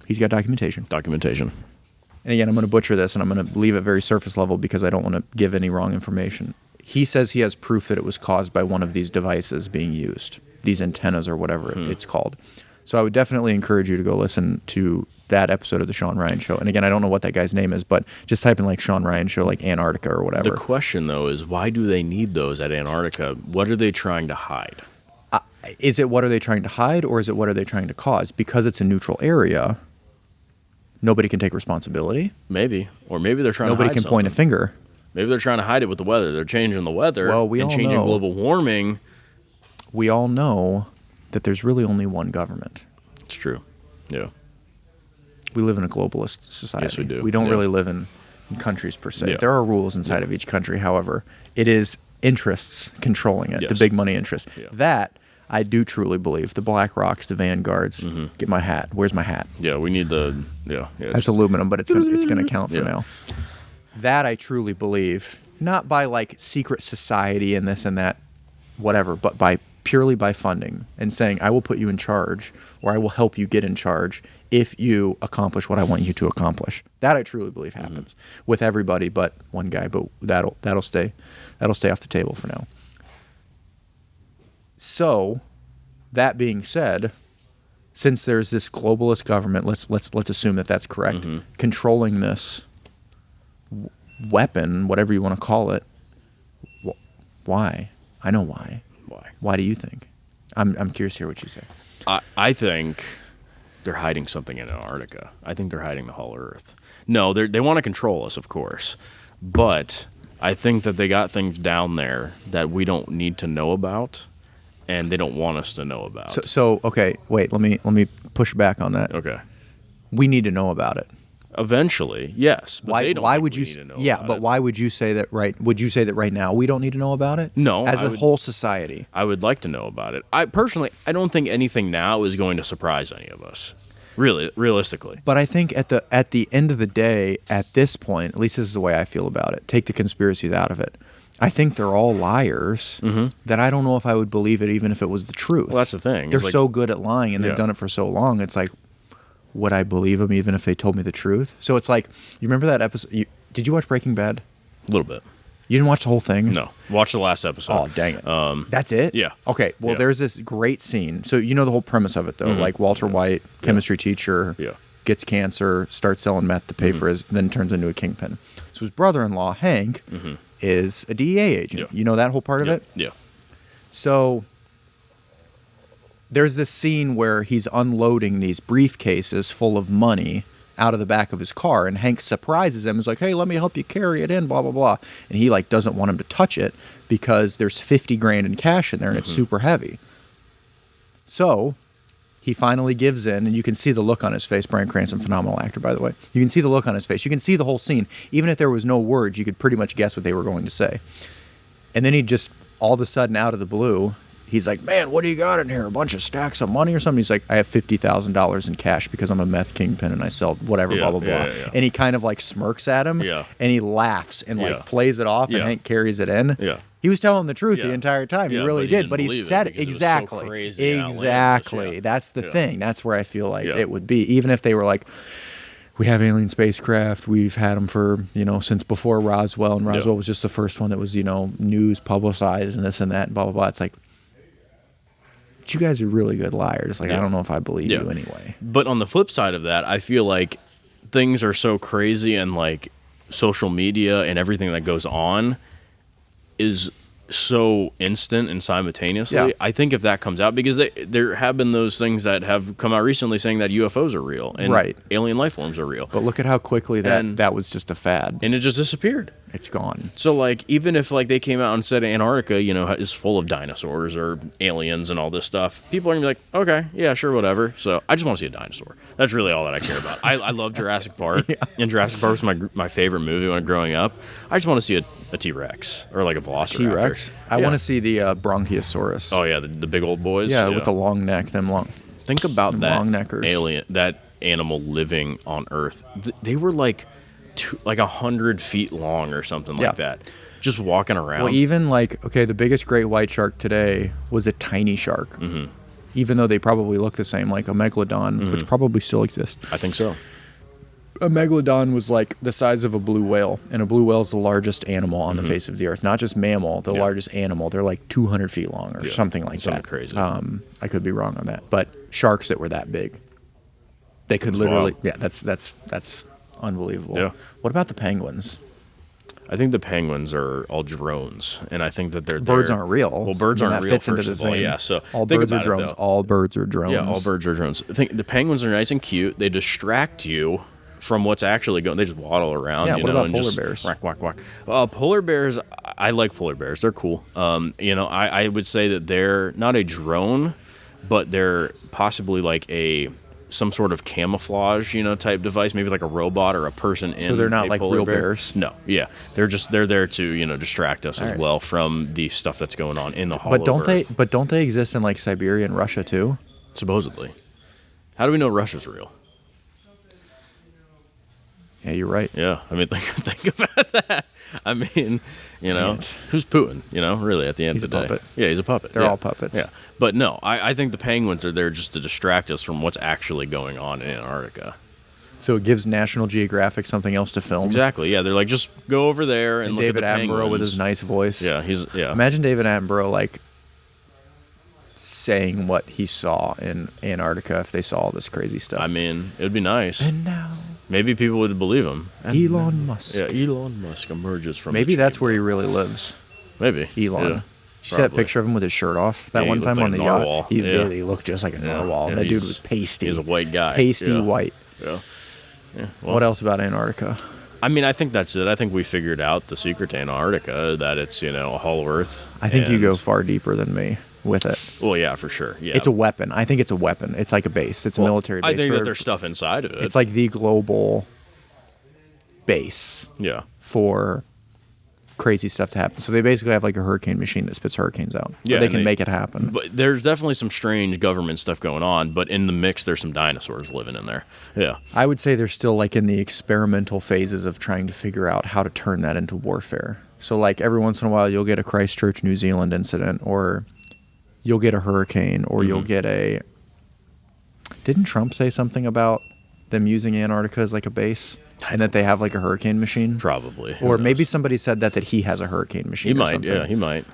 he's got documentation. And again, I'm going to butcher this, and I'm going to leave it very surface level because I don't want to give any wrong information. He says he has proof that it was caused by one of these devices being used, these antennas or whatever it's called. So I would definitely encourage you to go listen to that episode of the Sean Ryan Show. And again, I don't know what that guy's name is, but just type in like Sean Ryan Show, like Antarctica or whatever. The question, though, is why do they need those at Antarctica? What are they trying to hide? Is it what are they trying to hide, or is it what are they trying to cause? Because it's a neutral area, nobody can take responsibility. Maybe. Or maybe they're trying Nobody to hide can point a finger. Maybe they're trying to hide it with the weather. They're changing the weather and changing know. global warming. We all know that there's really only one government. It's true. Yeah. We live in a globalist society. Yes, we do. We don't really live in countries per se. Yeah. There are rules inside of each country. However, it is interests controlling it, the Yes. big money interests. Yeah. That I do truly believe. The Black Rocks, the Vanguards. Get my hat. Where's my hat? Yeah, we need the That's aluminum, but it's gonna count for Yeah. now. That I truly believe, not by like secret society and this and that, whatever, but purely by funding and saying, I will put you in charge, or I will help you get in charge if you accomplish what I want you to accomplish. That I truly believe happens with everybody but one guy, but that'll stay off the table for now. So, that being said, since there's this globalist government, let's assume that that's correct, controlling this weapon, whatever you want to call it. Why? I know why. Why? Why do you think? I'm curious to hear what you say. I think they're hiding something in Antarctica. I think they're hiding the whole Earth. No, they want to control us, of course, but I think that they got things down there that we don't need to know about, and they don't want us to know about. So okay, wait. Let me push back on that. Okay. We need to know about it. Eventually, yes. But they don't why think would we you? need to know Yeah, about but it. why would you say that? Right? Would you say that right now we don't need to know about it? No, as a whole society. I would like to know about it. I don't think anything now is going to surprise any of us. Really, realistically. But I think at the end of the day, at this point, at least this is the way I feel about it. Take the conspiracies out of it. I think they're all liars. That I don't know if I would believe it, even if it was the truth. Well, that's the thing. They're It's like- so good at lying, and they've done it for so long. It's like, would I believe them even if they told me the truth? So it's like, you remember that episode? Did you watch Breaking Bad? A little bit. You didn't watch the whole thing? No. Watch the last episode. Oh, dang it. That's it? Yeah. Okay. Well, Yeah. there's this great scene. So you know the whole premise of it, though. Like Walter White, chemistry teacher, gets cancer, starts selling meth to pay for his, then turns into a kingpin. So his brother-in-law, Hank, is a DEA agent. Yep. You know that whole part of it? Yeah. So there's this scene where he's unloading these briefcases full of money out of the back of his car, and Hank surprises him. He's like, hey, let me help you carry it in, blah, blah, blah. And he like doesn't want him to touch it because there's 50 grand in cash in there and it's super heavy. So he finally gives in, and you can see the look on his face. Bryan Cranston, phenomenal actor, by the way. You can see the look on his face. You can see the whole scene. Even if there was no words, you could pretty much guess what they were going to say. And then he just, all of a sudden, out of the blue, he's like, man, what do you got in here? A bunch of stacks of money or something? He's like, I have $50,000 in cash because I'm a meth kingpin and I sell whatever, blah, blah, blah. And he kind of like smirks at him and he laughs and like plays it off and Hank carries it in. Yeah. He was telling the truth the entire time. He really did. But he said it. Exactly. Exactly. That's the thing. That's where I feel like it would be. Even if they were like, we have alien spacecraft. We've had them for, since before Roswell. And Roswell was just the first one that was, news publicized and this and that and blah, blah, blah. It's like, you guys are really good liars. Like, I don't know if I believe you anyway. But on the flip side of that, I feel like things are so crazy, and like social media and everything that goes on is so instant and simultaneously. Yeah. I think if that comes out, because there have been those things that have come out recently saying that UFOs are real and alien life forms are real. But look at how quickly that was just a fad. And it just disappeared. It's gone. So, like, even if, like, they came out and said Antarctica, is full of dinosaurs or aliens and all this stuff, people are going to be like, okay, yeah, sure, whatever. So, I just want to see a dinosaur. That's really all that I care about. I love Jurassic Park, and Jurassic Park was my favorite movie when growing up. I just want to see a T-Rex or, like, a velociraptor. T-Rex? I want to see the Bronchiosaurus. Oh, yeah, the big old boys? Yeah, with the long neck, them long. Think about that long neckers. Alien, that animal living on Earth. They were, like 100 feet long or something like that, just walking around. Well, even the biggest great white shark today was a tiny shark. Even though they probably look the same, like a megalodon, which probably still exists. I think so. A megalodon was like the size of a blue whale, and a blue whale is the largest animal on the face of the earth. Not just mammal, the largest animal. They're like 200 feet long or something like that. Crazy. I could be wrong on that, but sharks that were that big, they could literally. Wow. Yeah, that's unbelievable. Yeah. What about the penguins? I think the penguins are all drones, and I think that birds aren't real. Well, birds aren't real. Fits into the same. Yeah, so all birds are drones. All birds are drones. Yeah, all birds are drones. I think the penguins are nice and cute. They distract you from what's actually going. They just waddle around. Yeah. What about and polar just bears? Whack, whack, whack. Polar bears. I like polar bears. They're cool. I would say that they're not a drone, but they're possibly like some sort of camouflage, type device, maybe like a robot or a person in. So they're not like real bears? No, yeah. They're there to, distract us as well from the stuff that's going on in the hollow earth. But don't they exist in like Siberia and Russia too? Supposedly. How do we know Russia's real? Yeah, you're right. Yeah, I mean, think about that. I mean, who's Putin? Really, at the end of the day, puppet. Yeah, he's a puppet. They're all puppets. Yeah, but no, I think the penguins are there just to distract us from what's actually going on in Antarctica. So it gives National Geographic something else to film. Exactly. Yeah, they're like, just go over there and look David at the Attenborough penguins. with his nice voice. Yeah, Imagine David Attenborough saying what he saw in Antarctica if they saw all this crazy stuff. I mean, it would be nice. And now. Maybe people would believe him. Elon Musk. Yeah, Elon Musk emerges from. Maybe that's where he really lives. Maybe. Elon. Yeah, you see that picture of him with his shirt off that one time like on the narwhal. yacht? He looked just like a narwhal. That dude was pasty. He's a white guy. Pasty white. Yeah. Well, what else about Antarctica? I mean, I think that's it. I think we figured out the secret to Antarctica, that it's, a hollow earth. I think you go far deeper than me with it. Well, yeah, for sure. Yeah. It's a weapon. I think it's a weapon. It's like a base. It's a military base. I think that there's stuff inside of it. It's like the global base for crazy stuff to happen. So they basically have like a hurricane machine that spits hurricanes out. Yeah, they can make it happen. But there's definitely some strange government stuff going on, but in the mix there's some dinosaurs living in there. Yeah. I would say they're still like in the experimental phases of trying to figure out how to turn that into warfare. So like every once in a while you'll get a Christchurch, New Zealand incident, or you'll get a hurricane, or you'll get a... Didn't Trump say something about them using Antarctica as like a base, and that they have like a hurricane machine? Probably. Or maybe somebody said that he has a hurricane machine. He or might. something. Yeah, he might.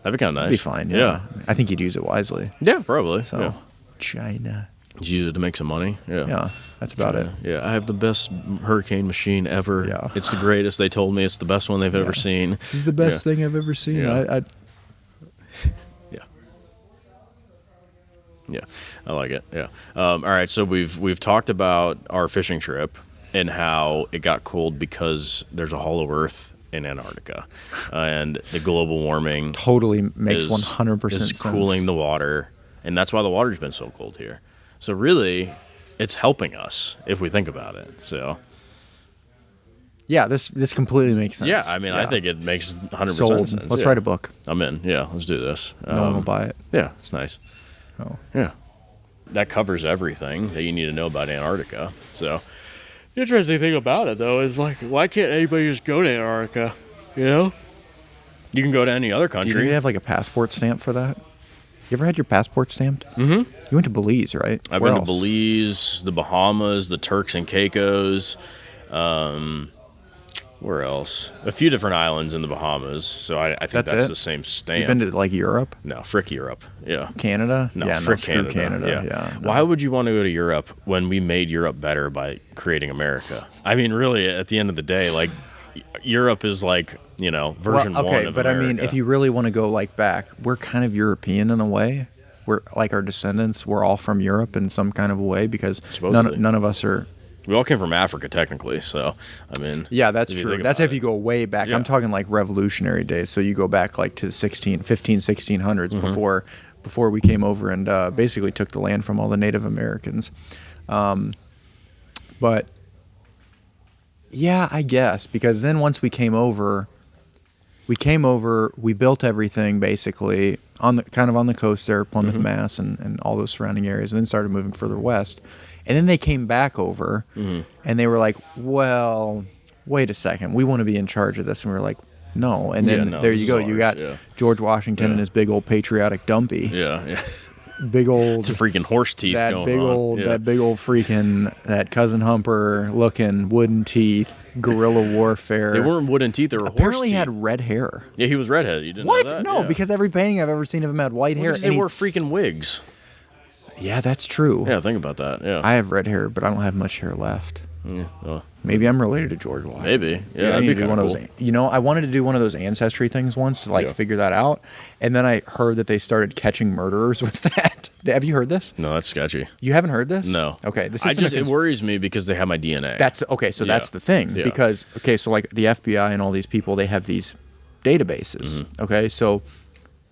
That'd be kind of nice. Be fine. Yeah. I think he'd use it wisely. Yeah, probably. So, yeah. China. Just use it to make some money. Yeah. Yeah, that's about it. Yeah, I have the best hurricane machine ever. Yeah. It's the greatest. They told me it's the best one they've ever seen. This is the best thing I've ever seen. Yeah. Yeah, I like it. Yeah. All right. So we've talked about our fishing trip and how it got cold because there's a hollow Earth in Antarctica, and the global warming Totally makes 100% is sense. cooling the water, and that's why the water's been so cold here. So really, it's helping us if we think about it. So. Yeah, this completely makes sense. Yeah, I mean, I think it makes 100% Sold. sense. Let's write a book. I'm in. Yeah, let's do this. No one will buy it. Yeah, it's nice. Oh. Yeah. That covers everything that you need to know about Antarctica. So, the interesting thing about it, though, is like, why can't anybody just go to Antarctica? You know? You can go to any other Do country. you think they have like a passport stamp for that? You ever had your passport stamped? Mm-hmm. You went to Belize, right? I've Where been else? to Belize, the Bahamas, the Turks and Caicos. Where else? A few different islands in the Bahamas. So I think that's it? the same stamp. You've been to like Europe? No, frick Europe. Yeah. Canada? No, yeah, frick screw Canada. Yeah. Why would you want to go to Europe when we made Europe better by creating America? I mean, really, at the end of the day, like, Europe is like, version Well, one okay, of but America. I mean, if you really want to go like back, we're kind of European in a way. We're like our descendants. We're all from Europe in some kind of a way because Supposedly. none of us are. We all came from Africa, technically. So, I mean. Yeah, that's if you true. think That's about if you it. go way back. Yeah. I'm talking like revolutionary days. So you go back like to 1600s Mm-hmm. before we came over and basically took the land from all the Native Americans. But yeah, I guess because then once we came over, we built everything basically on the coast there, Plymouth, Mm-hmm. Mass, and all those surrounding areas, and then started moving further west. And then they came back over, Mm-hmm. and they were like, "Well, wait a second, we want to be in charge of this." And we were like, "No." And then there this you is go, you ours, got yeah. George Washington and his big old patriotic dumpy, Yeah. big old It's a freaking horse teeth that going big on. old Yeah. that big old freaking that cousin Humper looking wooden teeth, guerrilla warfare. They weren't wooden teeth, they were apparently horse had teeth. red hair. Yeah, he was redheaded. You didn't know What? that? No, Yeah. because every painting I've ever seen of him had white hair. Because and they he- wore freaking wigs. Yeah, that's true. Yeah, think about that. Yeah. I have red hair, but I don't have much hair left. Yeah, well, Maybe I'm related to George Washington. maybe. Yeah, I that'd need be to do kind one of of cool. those. I wanted to do one of those ancestry things once to Yeah. figure that out, and then I heard that they started catching murderers with that. Have you heard this? No, that's sketchy. You haven't heard this? No. Okay, this I isn't a just it worries me because they have my DNA. That's okay. So Yeah. that's the thing Yeah. because so like the FBI and all these people, they have these databases. Mm-hmm. Okay, so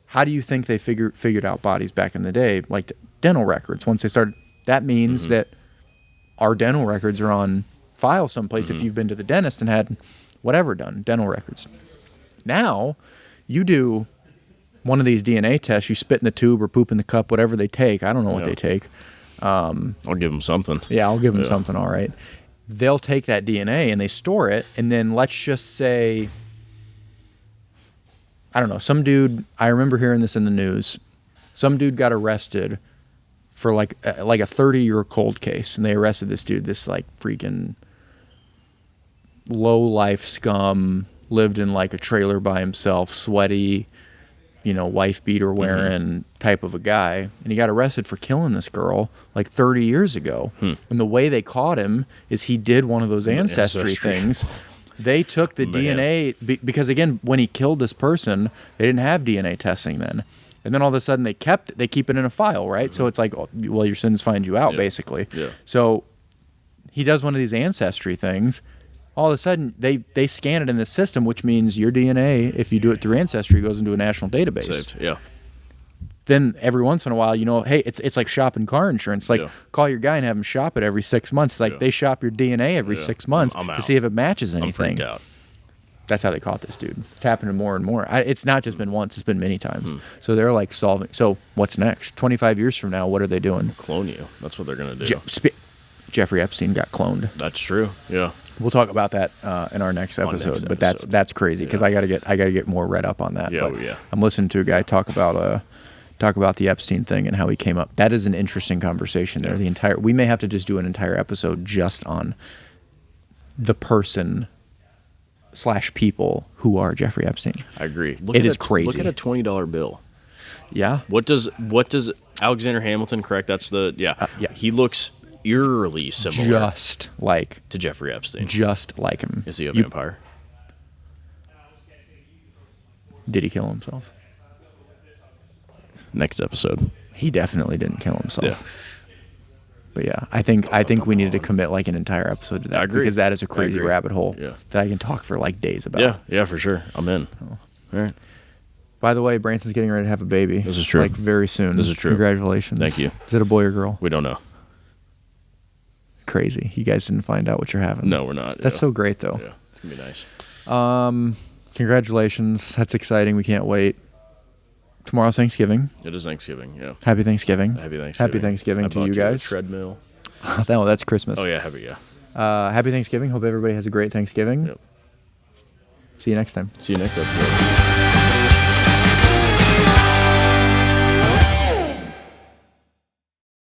how do you think they figured out bodies back in the day, like dental records? Once they started, that means Mm-hmm. that our dental records are on file someplace. Mm-hmm. If you've been to the dentist and had whatever done, dental records. Now, you do one of these DNA tests. You spit in the tube or poop in the cup, whatever they take. I don't know what Yeah. they take. I'll give them something. Yeah, I'll give them Yeah. something, all right. They'll take that DNA and they store it, and then let's just say, I don't know, some dude, I remember hearing this in the news, some dude got arrested for like a 30-year cold case, and they arrested this dude, this like freaking low-life scum, lived in like a trailer by himself, sweaty, wife beater wearing type of a guy, and he got arrested for killing this girl like 30 years ago. And the way they caught him is he did one of those ancestry things. They took the Man. DNA because again, when he killed this person, they didn't have DNA testing then. And then all of a sudden they keep it in a file, right? So it's like, well, your sins find you out, Yeah. basically. Yeah. So he does one of these ancestry things. All of a sudden, they scan it in the system, which means your DNA, if you do it through Ancestry, goes into a national database. Saved. Yeah. Then every once in a while, hey, it's like shopping car insurance. Like, Yeah. call your guy and have him shop it every 6 months. It's like Yeah. they shop your DNA every Yeah. 6 months I'm to out. see if it matches I'm anything. freaked out. That's how they caught this dude. It's happening more and more. It's not just been once; it's been many times. Hmm. So they're like solving. So what's next? 25 years from now, what are they doing? Clone you. That's what they're gonna do. Jeffrey Epstein got cloned. That's true. Yeah. We'll talk about that in our next episode. But that's crazy because I gotta get more read up on that. Yeah, But well, yeah. I'm listening to a guy talk about talk about the Epstein thing and how he came up. That is an interesting conversation there. We may have to just do an entire episode just on the person / people who are Jeffrey Epstein. I agree. It is crazy. Look at a $20 bill. Yeah. What does Alexander Hamilton, correct? That's the yeah. He looks eerily similar Just like to Jeffrey Epstein. Just like him. Is he a vampire? Did he kill himself? Next episode. He definitely didn't kill himself. Yeah. But yeah, I think we needed to commit like an entire episode to that. I agree. Because that is a crazy rabbit hole that I can talk for like days about. Yeah, for sure. I'm in. All right. By the way, Branson's getting ready to have a baby. This is true. Like very soon. This is true. Congratulations. Thank you. Is it a boy or girl? We don't know. Crazy. You guys didn't find out what you're having. No, we're not. That's so great though. Yeah, it's gonna be nice. Congratulations. That's exciting. We can't wait. Tomorrow's Thanksgiving. It is Thanksgiving. Yeah. Happy Thanksgiving. Happy Thanksgiving. Happy Thanksgiving I to bought you a guys. treadmill. No, that's Christmas. Oh yeah, Happy Thanksgiving. Hope everybody has a great Thanksgiving. Yep. See you next time. See you next episode.